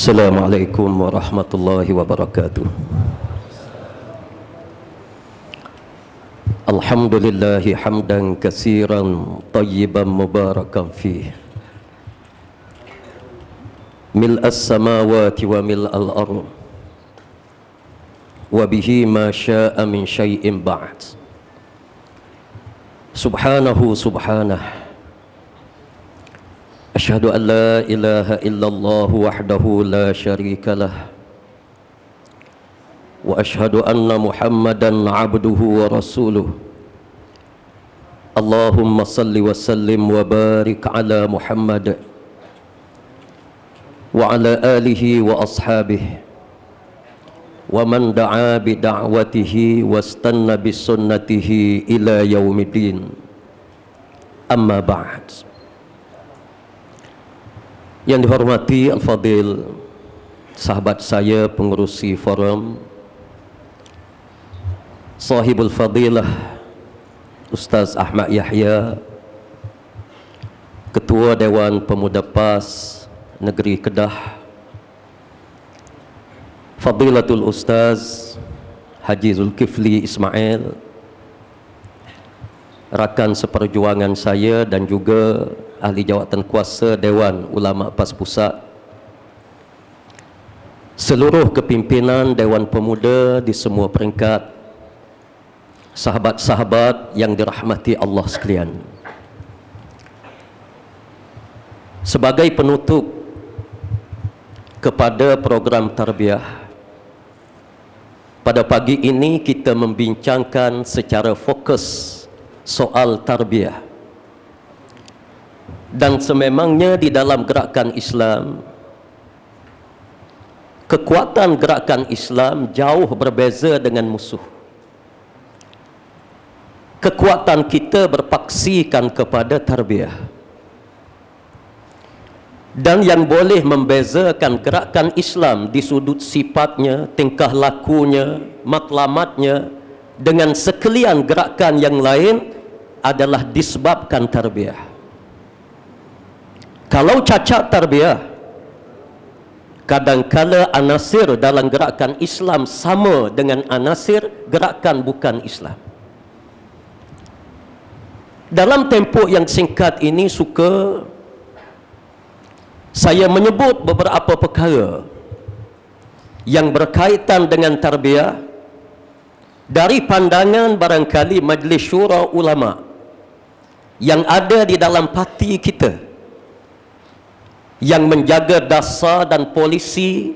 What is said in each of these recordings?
Assalamualaikum warahmatullahi wabarakatuh. Alhamdulillahi hamdan katsiran tayyiban mubarakan fih, mil'as samawati wa mil'al ardh wa bihi ma syaa min syai'in ba'd. Subhanahu subhanahu, asyhadu an la ilaha illallah wahdahu la syarika lah, wa asyhadu anna Muhammadan abduhu wa rasuluh. Allahumma salli wa sallim wa barik ala Muhammad wa ala alihi wa ashabihi wa man da'a bi da'watihi wastanna bi sunnatihi ila yaumiddin. Amma ba'd. Yang dihormati Al-Fadil, sahabat saya pengurusi forum, Sahibul Fadilah Ustaz Ahmad Yahya, Ketua Dewan Pemuda PAS Negeri Kedah, Fadilatul Ustaz Haji Zulkifli Ismail, rakan seperjuangan saya dan juga ahli jawatan kuasa Dewan Ulama PAS Pusat, seluruh kepimpinan Dewan Pemuda di semua peringkat, sahabat-sahabat yang dirahmati Allah sekalian. Sebagai penutup kepada program tarbiyah, pada pagi ini kita membincangkan secara fokus soal tarbiyah. Dan sememangnya di dalam gerakan Islam, kekuatan gerakan Islam jauh berbeza dengan musuh. Kekuatan kita berpaksikan kepada tarbiyah. Dan yang boleh membezakan gerakan Islam di sudut sifatnya, tingkah lakunya, matlamatnya dengan sekalian gerakan yang lain adalah disebabkan tarbiyah. Kalau cacat tarbiyah, kadangkala anasir dalam gerakan Islam sama dengan anasir gerakan bukan Islam. Dalam tempoh yang singkat ini saya menyebut beberapa perkara yang berkaitan dengan tarbiyah dari pandangan barangkali Majlis Syura Ulama yang ada di dalam parti kita, yang menjaga dasar dan polisi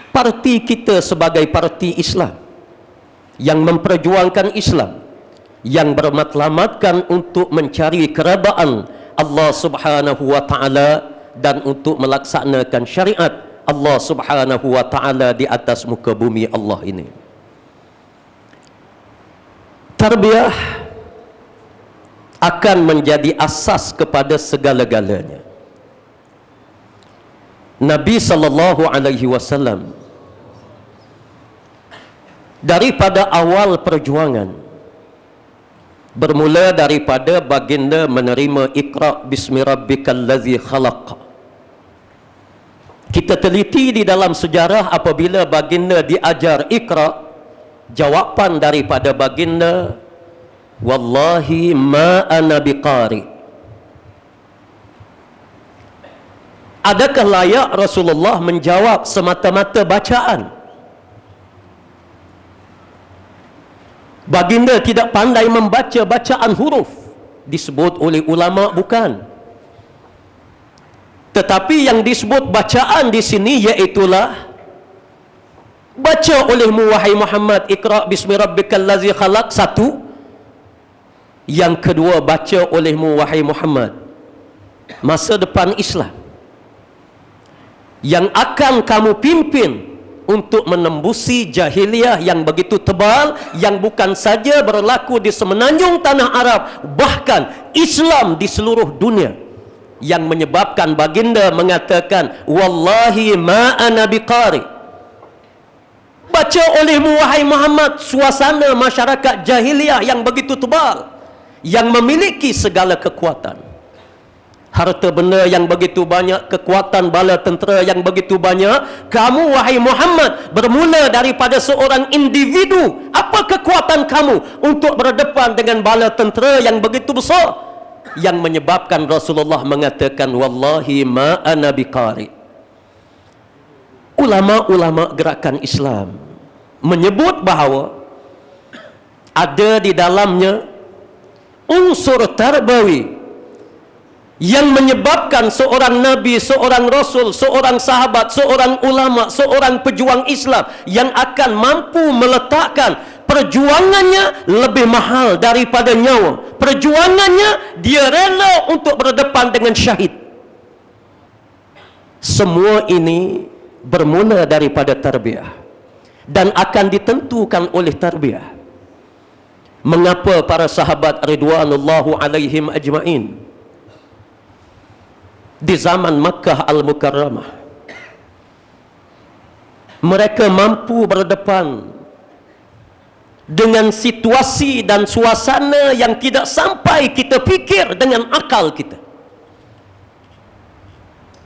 parti kita sebagai parti Islam, yang memperjuangkan Islam, yang bermatlamatkan untuk mencari keredaan Allah Subhanahu wa ta'ala dan untuk melaksanakan syariat Allah Subhanahu wa ta'ala di atas muka bumi Allah ini. Tarbiyah akan menjadi asas kepada segala-galanya. Nabi sallallahu alaihi wasallam daripada awal perjuangan, bermula daripada baginda menerima Iqra bismi rabbikal ladzi khalaq. Kita teliti di dalam sejarah apabila baginda diajar Iqra, jawapan daripada baginda, wallahi ma ana biqari. Adakah layak Rasulullah menjawab semata-mata bacaan? Baginda tidak pandai membaca bacaan huruf, disebut oleh ulama bukan. Tetapi yang disebut bacaan di sini iaitulah baca olehmu wahai Muhammad, Iqra bismi rabbikal ladzi khalaq, satu. Yang kedua, baca olehmu wahai Muhammad masa depan Islam yang akan kamu pimpin untuk menembusi jahiliyah yang begitu tebal, yang bukan saja berlaku di semenanjung tanah Arab, bahkan Islam di seluruh dunia, yang menyebabkan baginda mengatakan wallahi ma ana biqari. Baca olehmu wahai Muhammad suasana masyarakat jahiliyah yang begitu tebal, yang memiliki segala kekuatan. harta benda yang begitu banyak, kekuatan bala tentera yang begitu banyak. Kamu wahai Muhammad bermula daripada seorang individu. Apa kekuatan kamu untuk berdepan dengan bala tentera yang begitu besar? Yang menyebabkan Rasulullah mengatakan, wallahi ma ana biqari. Ulama-ulama gerakan Islam menyebut bahawa ada di dalamnya unsur tarbawi yang menyebabkan seorang nabi, seorang rasul, seorang sahabat, seorang ulama, seorang pejuang Islam yang akan mampu meletakkan perjuangannya lebih mahal daripada nyawa. Perjuangannya dia rela untuk berdepan dengan syahid. Semua ini bermula daripada tarbiyah dan akan ditentukan oleh tarbiyah. Mengapa para sahabat ridwanullahu alaihim ajma'in di zaman Makkah Al-Mukarramah mereka mampu berdepan dengan situasi dan suasana yang tidak sampai kita fikir dengan akal kita.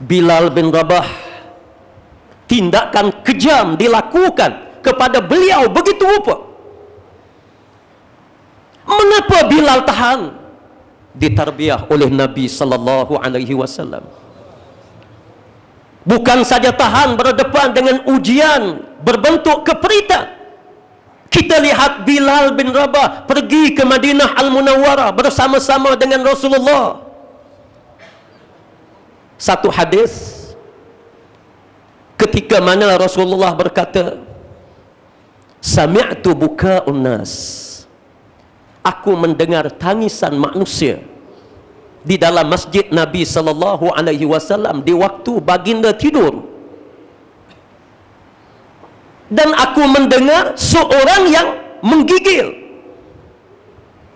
Bilal bin Rabah, tindakan kejam dilakukan kepada beliau begitu rupa. Mengapa Bilal tahan? Ditarbiyah oleh Nabi sallallahu alaihi wasallam. Bukan saja tahan berdepan dengan ujian berbentuk keperitan. Kita lihat Bilal bin Rabah pergi ke Madinah Al-Munawwarah bersama-sama dengan Rasulullah. Satu hadis ketika mana Rasulullah berkata, sami'tu buka'un nas, aku mendengar tangisan manusia di dalam masjid Nabi sallallahu alaihi wasallam di waktu baginda tidur. Dan aku mendengar seorang yang menggigil.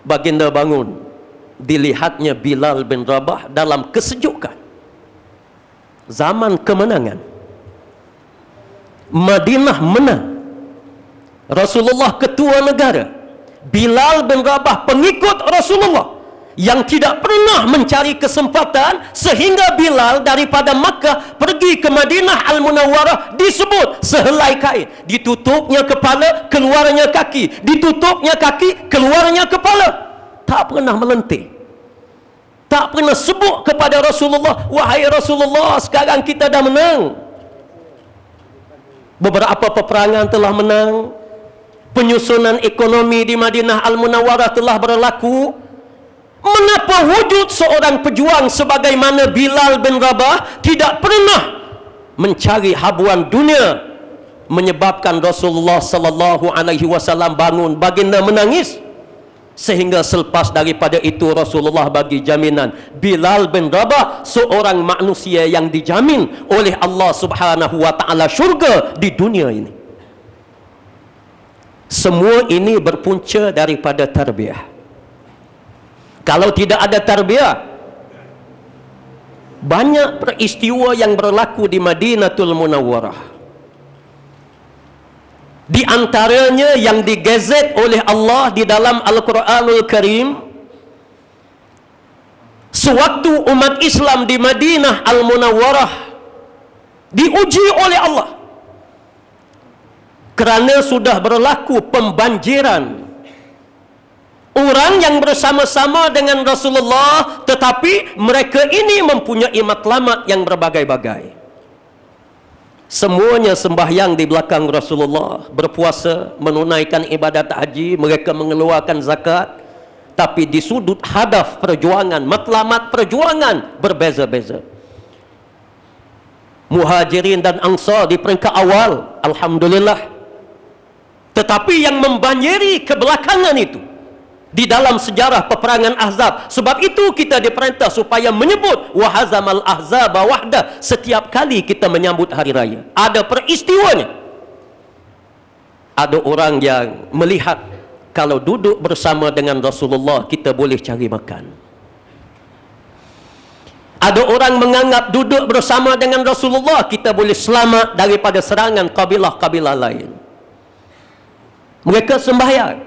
Baginda bangun, dilihatnya Bilal bin Rabah dalam kesejukan. Zaman kemenangan, Madinah menang, Rasulullah ketua negara, Bilal bin Rabah pengikut Rasulullah yang tidak pernah mencari kesempatan, sehingga Bilal daripada Makkah pergi ke Madinah Al-Munawwarah disebut sehelai kain, ditutupnya kepala, keluarnya kaki, ditutupnya kaki, keluarnya kepala. Tak pernah melenting, tak pernah sebut kepada Rasulullah, wahai Rasulullah, sekarang kita dah menang. Beberapa peperangan telah menang, penyusunan ekonomi di Madinah Al-Munawwarah telah berlaku. Mengapa wujud seorang pejuang sebagaimana Bilal bin Rabah tidak pernah mencari habuan dunia, menyebabkan Rasulullah sallallahu alaihi wasallam bangun, baginda menangis, sehingga selepas daripada itu Rasulullah bagi jaminan Bilal bin Rabah seorang manusia yang dijamin oleh Allah Subhanahu wa taala syurga di dunia ini. Semua ini berpunca daripada tarbiyah. Kalau tidak ada tarbiyah, banyak peristiwa yang berlaku di Madinatul Munawwarah. Di antaranya yang digazet oleh Allah di dalam Al-Quranul Karim, sewaktu umat Islam di Madinah Al-Munawwarah diuji oleh Allah kerana sudah berlaku pembanjiran orang yang bersama-sama dengan Rasulullah, tetapi mereka ini mempunyai matlamat yang berbagai-bagai. Semuanya sembahyang di belakang Rasulullah, berpuasa, menunaikan ibadat haji, mereka mengeluarkan zakat, tapi di sudut hadaf perjuangan, matlamat perjuangan berbeza-beza. Muhajirin dan Ansar di peringkat awal, alhamdulillah. Tetapi yang membanjiri kebelakangan itu di dalam sejarah peperangan Ahzab. Sebab itu kita diperintah supaya menyebut wahazamal ahzaba wahda setiap kali kita menyambut hari raya. Ada peristiwanya. Ada orang yang melihat kalau duduk bersama dengan Rasulullah kita boleh cari makan. Ada orang menganggap duduk bersama dengan Rasulullah kita boleh selamat daripada serangan kabilah-kabilah lain. Mereka sembahyang.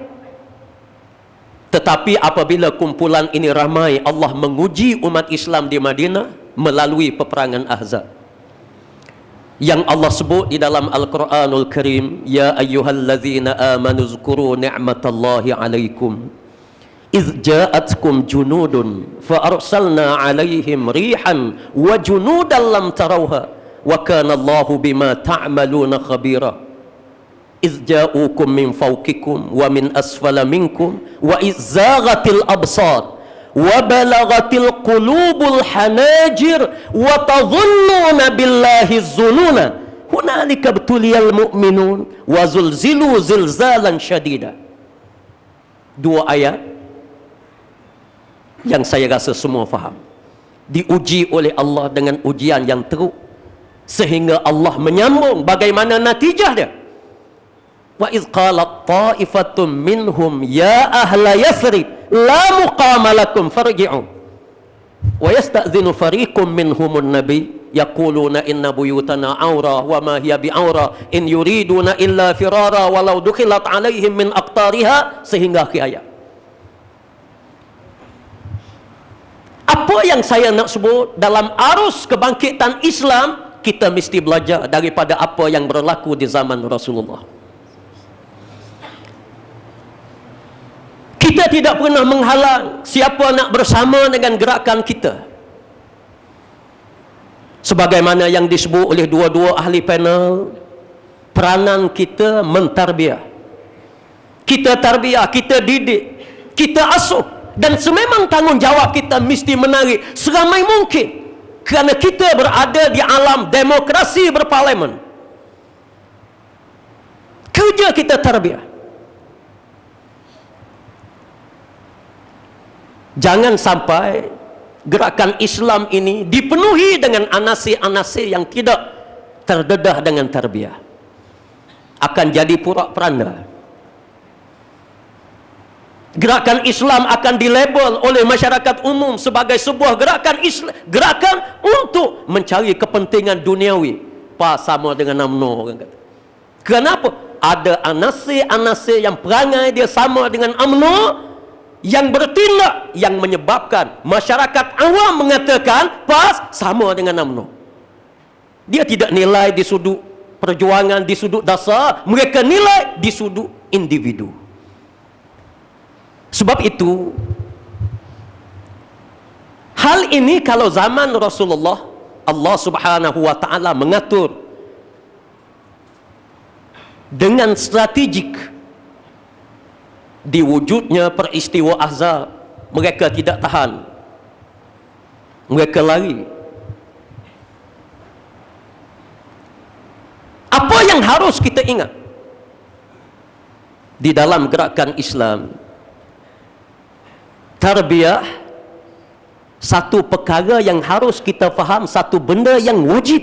Tetapi apabila kumpulan ini ramai, Allah menguji umat Islam di Madinah melalui peperangan Ahzab, yang Allah sebut di dalam Al-Quranul Karim, ya ayyuhallazina amanu zkuru ni'matallahi alaikum idh ja'atkum junudun fa arsalna alaihim rihan wa junudan lam tarawha wa kana Allahu bima ta'maluna khabira idh ja'ukum min fawqikum wa min asfala minkum wa idh zaghatil absar wa balagatil qulubul hanajir wa tadhunnuna billahi zununa hunalika btuliyal mu'minun wa zulzilu zilzalan syadida. Dua ayat yang saya rasa semua faham, diuji oleh Allah dengan ujian yang teruk, sehingga Allah menyambung bagaimana natijah dia. Wa iz qalat ta'ifatun minhum ya ahla yathrib la muqama lakum farji'u wa yasta'dhinu fariqum minhumun nabi yaquluna inna buyutana awra wa ma hiya bi'awra in yuriduna illa firara walau dukhilat alaihim min aqtariha, sehingga akhir ayat. Apa yang saya nak sebut, dalam arus kebangkitan Islam kita mesti belajar daripada apa yang berlaku di zaman Rasulullah. Kita tidak pernah menghalang siapa nak bersama dengan gerakan kita. Sebagaimana yang disebut oleh dua-dua ahli panel, peranan kita mentarbiah. Kita tarbiah, kita didik, kita asuh, dan sememang tanggungjawab kita mesti menarik seramai mungkin, kerana kita berada di alam demokrasi berparlimen. Kerja kita tarbiah. Jangan sampai gerakan Islam ini dipenuhi dengan anasir-anasir yang tidak terdedah dengan tarbiyah, akan jadi porak-poranda. Gerakan Islam akan dilabel oleh masyarakat umum sebagai sebuah gerakan untuk mencari kepentingan duniawi. PAS sama dengan UMNO, orang kata. Kenapa? Ada anasir-anasir yang perangai dia sama dengan UMNO, yang bertindak, yang menyebabkan masyarakat awam mengatakan PAS sama dengan UMNO. Dia tidak nilai di sudut perjuangan, di sudut dasar, mereka nilai di sudut individu. Sebab itu, hal ini kalau zaman Rasulullah, Allah Subhanahu wa ta'ala mengatur dengan strategik. Diwujudnya peristiwa Ahzab, mereka tidak tahan, mereka lari. Apa yang harus kita ingat di dalam gerakan Islam? Tarbiyah satu perkara yang harus kita faham, satu benda yang wajib.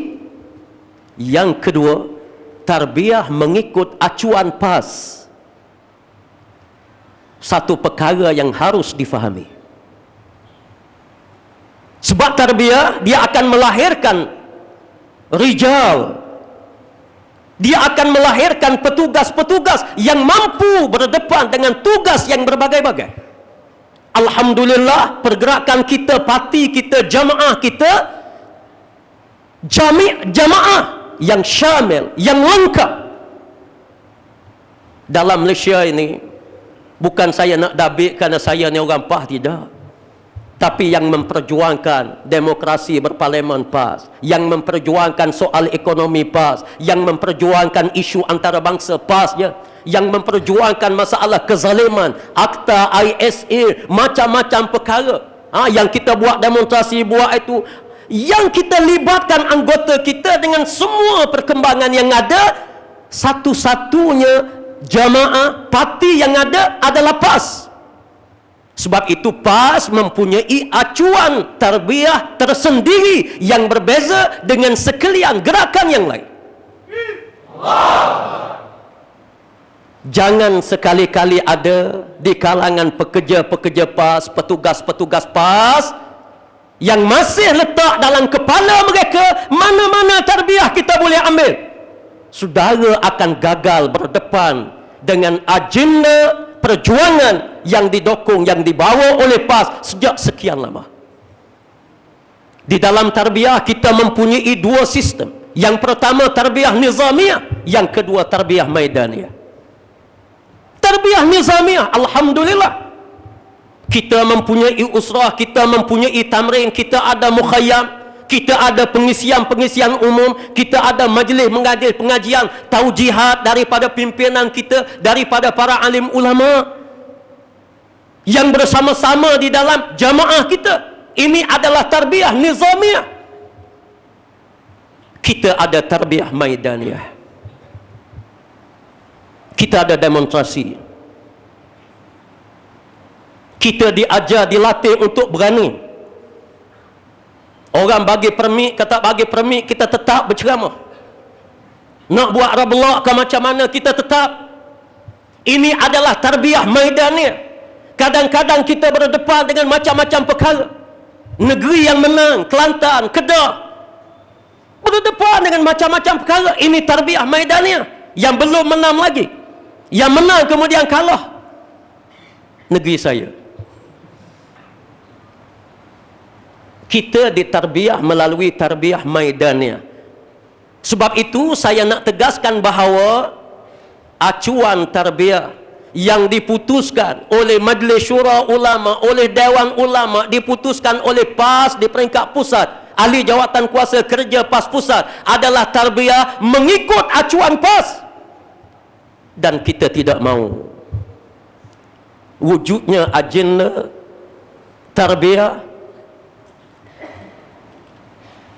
Yang kedua, tarbiyah mengikut acuan PAS, satu perkara yang harus difahami. Sebab tarbiyah, dia akan melahirkan rijal, dia akan melahirkan petugas-petugas yang mampu berdepan dengan tugas yang berbagai-bagai. Alhamdulillah, pergerakan kita, parti kita, jamaah kita, jamaah yang syamil, yang lengkap. Dalam Malaysia ini, bukan saya nak dabik kerana saya ni orang PAS, tidak. Tapi yang memperjuangkan demokrasi berparlimen PAS, yang memperjuangkan soal ekonomi PAS, yang memperjuangkan isu antarabangsa PAS, ya, yang memperjuangkan masalah kezaliman, Akta, ISA, macam-macam perkara. Yang kita buat demonstrasi, buat itu, yang kita libatkan anggota kita dengan semua perkembangan yang ada, satu-satunya jamaah parti yang ada adalah PAS. Sebab itu PAS mempunyai acuan tarbiyah tersendiri yang berbeza dengan sekalian gerakan yang lain. Jangan sekali-kali ada di kalangan pekerja-pekerja PAS, petugas-petugas PAS, yang masih letak dalam kepala mereka mana-mana tarbiyah kita boleh ambil. Saudara akan gagal berdepan dengan agenda perjuangan yang didokong, yang dibawa oleh PAS sejak sekian lama. Di dalam tarbiyah kita mempunyai dua sistem. Yang pertama tarbiyah nizamiyah, yang kedua tarbiyah maidaniyah. Tarbiyah nizamiyah, alhamdulillah, kita mempunyai usrah, kita mempunyai tamrin, kita ada mukhayyam, kita ada pengisian umum, kita ada majlis mengajar pengajian, taujihat daripada pimpinan kita, daripada para alim ulama yang bersama-sama di dalam jamaah kita. Ini adalah tarbiyah nizamiyah. Kita ada tarbiyah maidaniyah. Kita ada demonstrasi. Kita diajar, dilatih untuk berani. Orang bagi permit, kata bagi permit, kita tetap berceramah. Nak buat rablak ke macam mana, kita tetap. Ini adalah tarbiyah maidaniyah. Kadang-kadang kita berdepan dengan macam-macam perkara. Negeri yang menang, Kelantan, Kedah, berdepan dengan macam-macam perkara. Ini tarbiyah maidaniyah. Yang belum menang lagi, yang menang kemudian kalah, negeri saya. Kita ditarbiyah melalui tarbiyah maidaniyah. Sebab itu saya nak tegaskan bahawa acuan tarbiyah yang diputuskan oleh Majlis Syura Ulama, oleh Dewan Ulama, diputuskan oleh PAS di peringkat pusat, Ahli Jawatan Kuasa Kerja PAS Pusat, adalah tarbiyah mengikut acuan PAS. Dan kita tidak mahu wujudnya agenda tarbiyah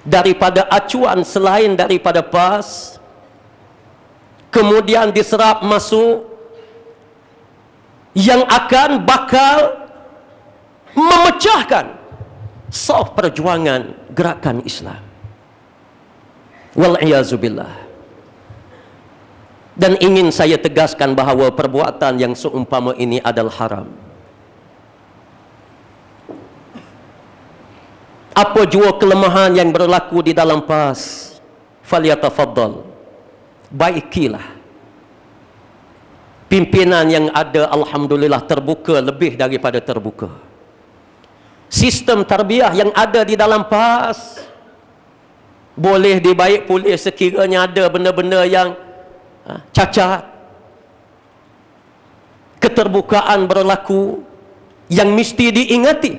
daripada acuan selain daripada PAS kemudian diserap masuk yang akan bakal memecahkan saf perjuangan gerakan Islam. Wal'iyazubillah. Dan ingin saya tegaskan bahawa perbuatan yang seumpama ini adalah haram. Apa jua kelemahan yang berlaku di dalam PAS, falyatafaddal, baikilah. Pimpinan yang ada alhamdulillah terbuka, lebih daripada terbuka. Sistem tarbiyah yang ada di dalam PAS boleh dibaik pulih sekiranya ada benda-benda yang cacat. Keterbukaan berlaku yang mesti diingati.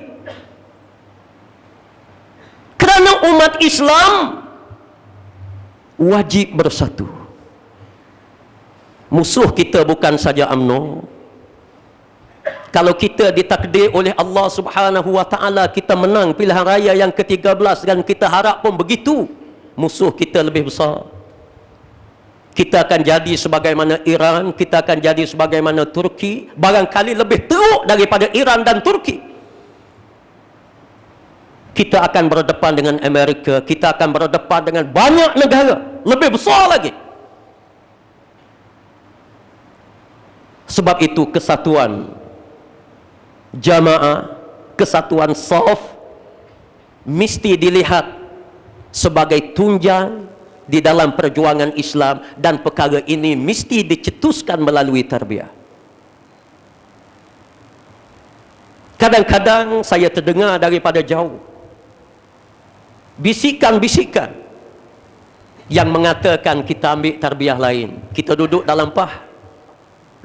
Kerana umat Islam wajib bersatu. Musuh kita bukan saja UMNO. Kalau kita ditakdir oleh Allah Subhanahu wa taala kita menang pilihan raya yang ke-13 dan kita harap pun begitu, musuh kita lebih besar. Kita akan jadi sebagaimana Iran, kita akan jadi sebagaimana Turki, barangkali lebih teruk daripada Iran dan Turki. Kita akan berdepan dengan Amerika, kita akan berdepan dengan banyak negara lebih besar lagi. Sebab itu kesatuan jamaah, kesatuan saf mesti dilihat sebagai tunjang di dalam perjuangan Islam, dan perkara ini mesti dicetuskan melalui tarbiyah. Kadang-kadang saya terdengar daripada jauh bisikan-bisikan yang mengatakan kita ambil tarbiyah lain, kita duduk dalam PAS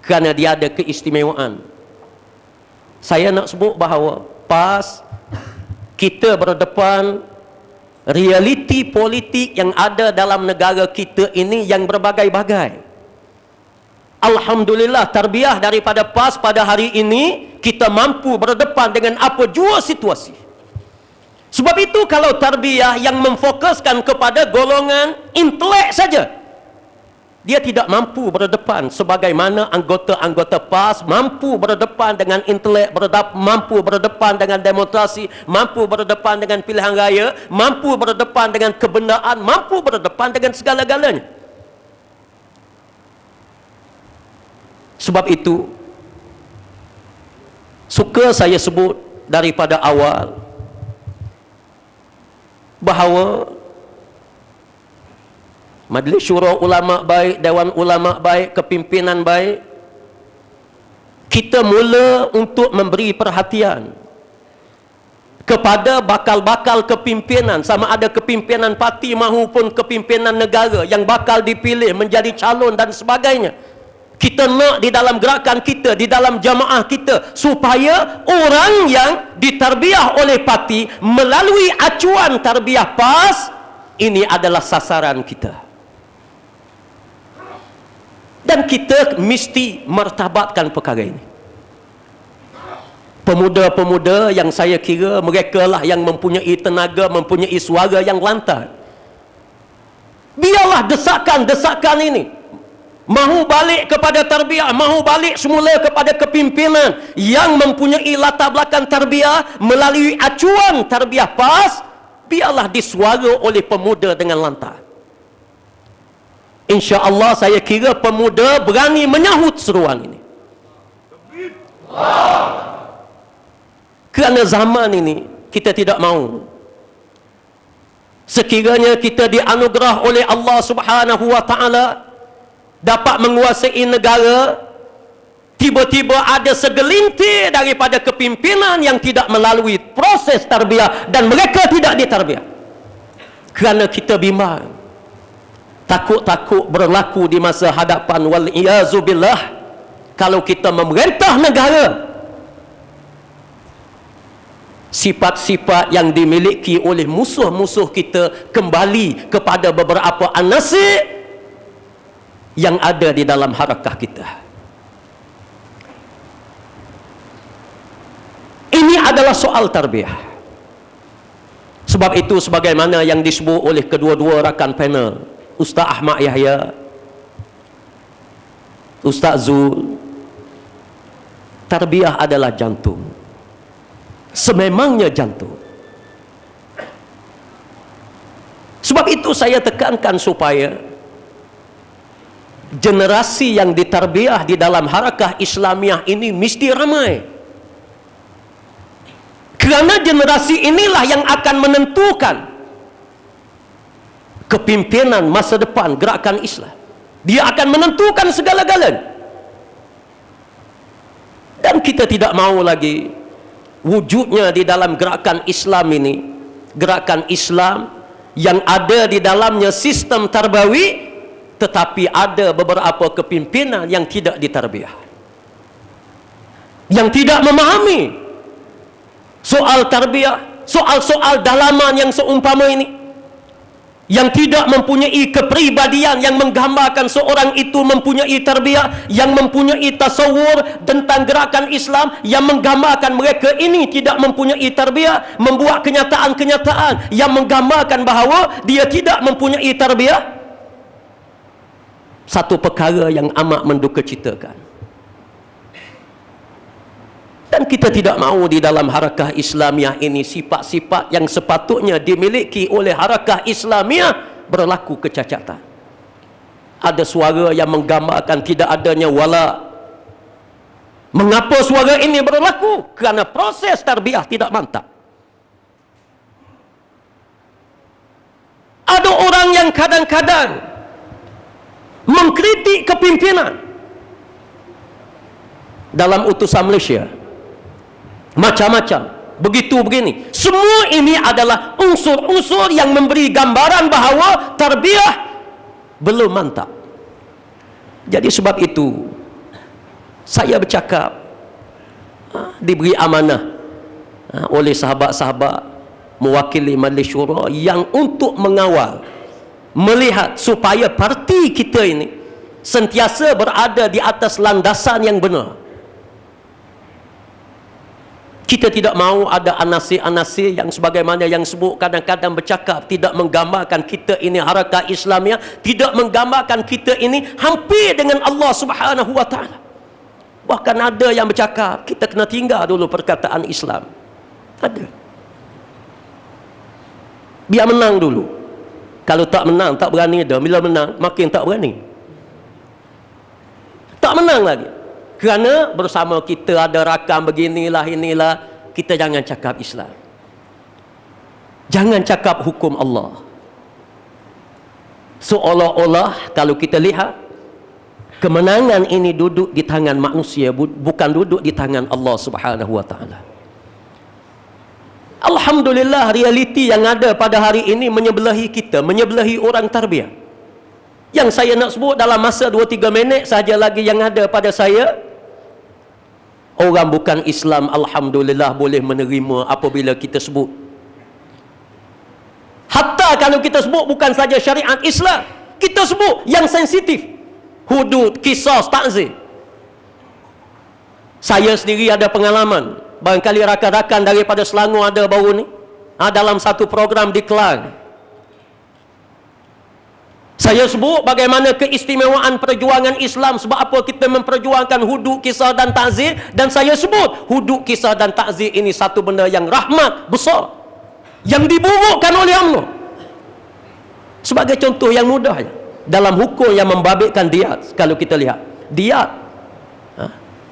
kerana dia ada keistimewaan. Saya nak sebut bahawa PAS kita berdepan realiti politik yang ada dalam negara kita ini yang berbagai-bagai. Alhamdulillah tarbiyah daripada PAS pada hari ini kita mampu berdepan dengan apa jua situasi. Sebab itu kalau tarbiyah yang memfokuskan kepada golongan intelek saja, dia tidak mampu berdepan sebagaimana anggota-anggota PAS mampu berdepan dengan intelek, mampu berdepan dengan demonstrasi, mampu berdepan dengan pilihan raya, mampu berdepan dengan kebenaran, mampu berdepan dengan segala-galanya. Sebab itu suka saya sebut daripada awal bahawa Majlis Syura Ulama baik, Dewan Ulama baik, kepimpinan baik, kita mula untuk memberi perhatian kepada bakal-bakal kepimpinan, sama ada kepimpinan parti maupun kepimpinan negara yang bakal dipilih menjadi calon dan sebagainya. Kita nak di dalam gerakan kita, di dalam jamaah kita, supaya orang yang ditarbiah oleh parti melalui acuan tarbiah PAS, ini adalah sasaran kita. Dan kita mesti martabatkan perkara ini. Pemuda-pemuda yang saya kira mereka lah yang mempunyai tenaga, mempunyai suara yang lantang. Biarlah desakan-desakan ini mahu balik kepada tarbiyah, mahu balik semula kepada kepimpinan yang mempunyai latar belakang tarbiyah melalui acuan tarbiyah PAS, biarlah disuara oleh pemuda dengan lantang. Insya-Allah saya kira pemuda berani menyahut seruan ini. Kerana zaman ini kita tidak mahu sekiranya kita dianugerah oleh Allah Subhanahu wa taala dapat menguasai negara, tiba-tiba ada segelintir daripada kepimpinan yang tidak melalui proses tarbiyah dan mereka tidak ditarbiyah. Kerana kita bimbang, takut-takut berlaku di masa hadapan, wal iazu billah, kalau kita memerintah negara, sifat-sifat yang dimiliki oleh musuh-musuh kita kembali kepada beberapa anasir yang ada di dalam harakah kita. Ini adalah soal tarbiyah. Sebab itu sebagaimana yang disebut oleh kedua-dua rakan panel, Ustaz Ahmad Yahya, Ustaz Zul, tarbiyah adalah jantung. Sememangnya jantung. Sebab itu saya tekankan supaya generasi yang ditarbiyah di dalam harakah Islamiah ini mesti ramai. Kerana generasi inilah yang akan menentukan kepimpinan masa depan gerakan Islam. Dia akan menentukan segala-galanya. Dan kita tidak mahu lagi wujudnya di dalam gerakan Islam ini, gerakan Islam yang ada di dalamnya sistem tarbawi, tetapi ada beberapa kepimpinan yang tidak ditarbiyah, yang tidak memahami soal tarbiyah, soal-soal dalaman yang seumpama ini, yang tidak mempunyai kepribadian yang menggambarkan seorang itu mempunyai tarbiyah, yang mempunyai tasawur tentang gerakan Islam, yang menggambarkan mereka ini tidak mempunyai tarbiyah, membuat kenyataan-kenyataan yang menggambarkan bahawa dia tidak mempunyai tarbiyah. Satu perkara yang amat mendukacitakan. Dan kita tidak mahu di dalam harakah Islamiah ini sifat-sifat yang sepatutnya dimiliki oleh harakah Islamiah berlaku kecacatan. Ada suara yang menggambarkan tidak adanya wala. Mengapa suara ini berlaku? Kerana proses tarbiyah tidak mantap. Ada orang yang kadang-kadang mengkritik kepimpinan dalam utusan Malaysia. Macam-macam, begitu begini. Semua ini adalah unsur-unsur yang memberi gambaran bahawa tarbiyah belum mantap. Jadi sebab itu saya bercakap, diberi amanah oleh sahabat-sahabat mewakili Majlis Syura yang untuk mengawal, melihat supaya parti kita ini sentiasa berada di atas landasan yang benar. Kita tidak mahu ada anasir-anasir yang sebagaimana yang sebut kadang-kadang bercakap tidak menggambarkan kita ini harakah Islamiah, tidak menggambarkan kita ini hampir dengan Allah Subhanahu wa taala. Bahkan ada yang bercakap kita kena tinggal dulu perkataan Islam. Ada. Biar menang dulu. Kalau tak menang, tak berani dah. Bila menang, makin tak berani. Tak menang lagi. Kerana bersama kita ada rakam beginilah, inilah, kita jangan cakap Islam. Jangan cakap hukum Allah. Seolah-olah kalau kita lihat Kemenangan ini duduk di tangan manusia, bukan duduk di tangan Allah Subhanahu wa taala. Alhamdulillah, realiti yang ada pada hari ini menyebelahi kita, menyebelahi orang tarbiyah. Yang saya nak sebut dalam masa 2-3 minit sahaja lagi yang ada pada saya, orang bukan Islam alhamdulillah boleh menerima apabila kita sebut. Hatta kalau kita sebut bukan saja syariat Islam, kita sebut yang sensitif, hudud, qisas, ta'zir. Saya sendiri ada pengalaman, barangkali rakan-rakan daripada Selangor ada baru ni, dalam satu program di Kelang. Saya sebut bagaimana keistimewaan perjuangan Islam, sebab apa kita memperjuangkan hudud, qisas dan ta'zir, dan saya sebut hudud, qisas dan ta'zir ini satu benda yang rahmat besar yang dibubuhkan oleh Allah. Sebagai contoh yang mudah, dalam hukum yang membabitkan diat, kalau kita lihat diat,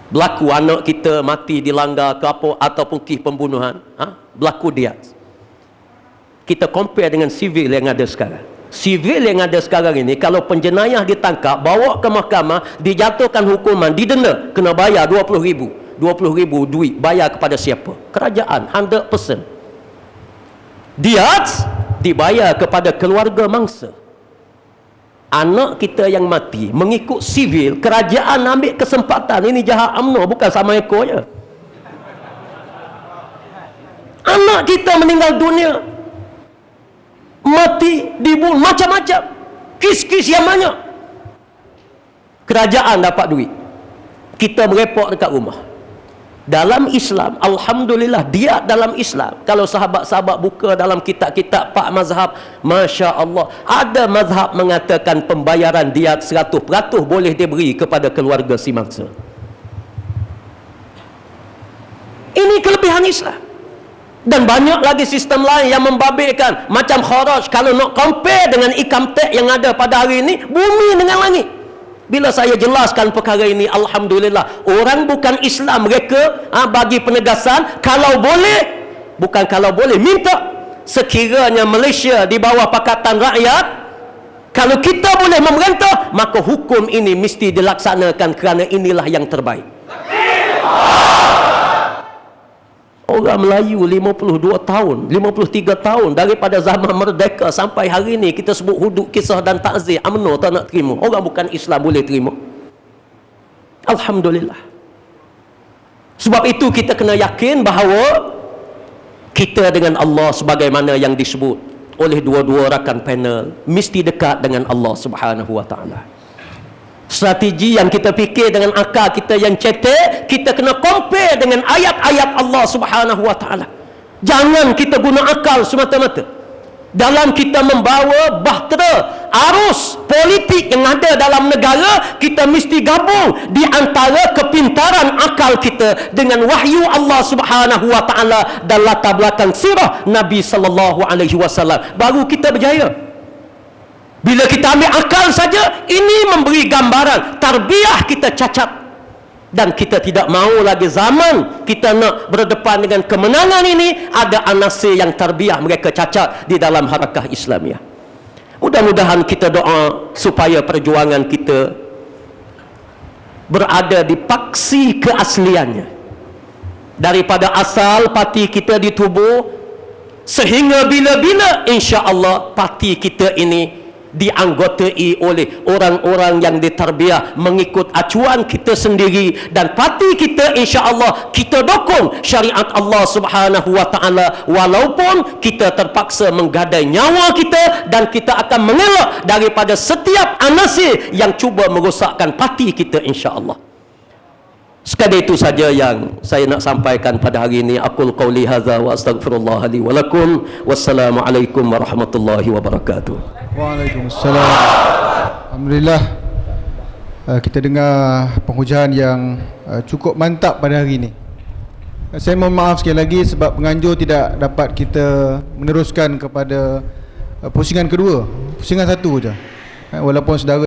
berlaku anak kita mati dilanggar ke apa, ataupun kes pembunuhan, berlaku diat. Kita compare dengan sivil yang ada sekarang. Sivil yang ada sekarang ini, kalau penjenayah ditangkap, bawa ke mahkamah, dijatuhkan hukuman, didenda, kena bayar 20,000 duit, bayar kepada siapa? Kerajaan, 100%. Diat dibayar kepada keluarga mangsa. Anak kita yang mati mengikut sivil, kerajaan ambil kesempatan, ini jahat UMNO, bukan sama ekor je. Anak kita meninggal dunia, mati, dibunuh, macam-macam, kis-kis yang banyak, kerajaan dapat duit, kita merepot dekat rumah. Dalam Islam, alhamdulillah, dia dalam Islam, kalau sahabat-sahabat buka dalam kitab-kitab 4 mazhab, Masya Allah, ada mazhab mengatakan pembayaran diat 100% boleh diberi kepada keluarga si mangsa. Ini kelebihan Islam. Dan banyak lagi sistem lain yang membabitkan, macam kharaj. Kalau nak compare dengan income tax yang ada pada hari ini, bumi dengan langit. Bila saya jelaskan perkara ini, alhamdulillah, orang bukan Islam, mereka bagi penegasan, kalau boleh, bukan kalau boleh, minta sekiranya Malaysia di bawah Pakatan Rakyat, kalau kita boleh memerintah, maka hukum ini mesti dilaksanakan, kerana inilah yang terbaik. Orang Melayu 52 tahun, 53 tahun daripada zaman merdeka sampai hari ini, kita sebut hudud, qisas dan ta'zir, UMNO tak nak terima. Orang bukan Islam boleh terima. Alhamdulillah. Sebab itu kita kena yakin bahawa kita dengan Allah, sebagaimana yang disebut oleh dua-dua rakan panel, mesti dekat dengan Allah Subhanahu wa taala. Strategi yang kita fikir dengan akal kita yang cetek, kita kena compare dengan ayat-ayat Allah Subhanahu wa taala. Jangan kita guna akal semata-mata. Dalam kita membawa bahtera arus politik yang ada dalam negara, kita mesti gabung di antara kepintaran akal kita dengan wahyu Allah Subhanahu wa taala dan latar belakang sirah Nabi sallallahu alaihi wasallam, baru kita berjaya. Bila kita ambil akal saja, ini memberi gambaran tarbiyah kita cacat, dan kita tidak mahu lagi zaman kita nak berdepan dengan kemenangan ini ada anasir yang tarbiyah mereka cacat di dalam harakah Islamiah. Mudah-mudahan kita doa supaya perjuangan kita berada di paksi keasliannya, daripada asal parti kita ditubuh sehingga bila-bila insya-Allah parti kita ini dianggotai oleh orang-orang yang ditarbiyah mengikut acuan kita sendiri, dan parti kita insya-Allah kita dukung syariat Allah Subhanahu wa taala, walaupun kita terpaksa menggadai nyawa kita, dan kita akan mengelak daripada setiap anasir yang cuba merosakkan parti kita insya-Allah. Sekadar itu saja yang saya nak sampaikan pada hari ini. Aqul qauli hadza wa astaghfirullah li wa lakum. Wassalamualaikum warahmatullahi wabarakatuh. Waalaikumsalam. Alhamdulillah, kita dengar penghujaan yang cukup mantap pada hari ini. Saya mohon maaf sekali lagi sebab penganjur tidak dapat kita meneruskan kepada pusingan kedua. Pusingan satu saja, walaupun saudara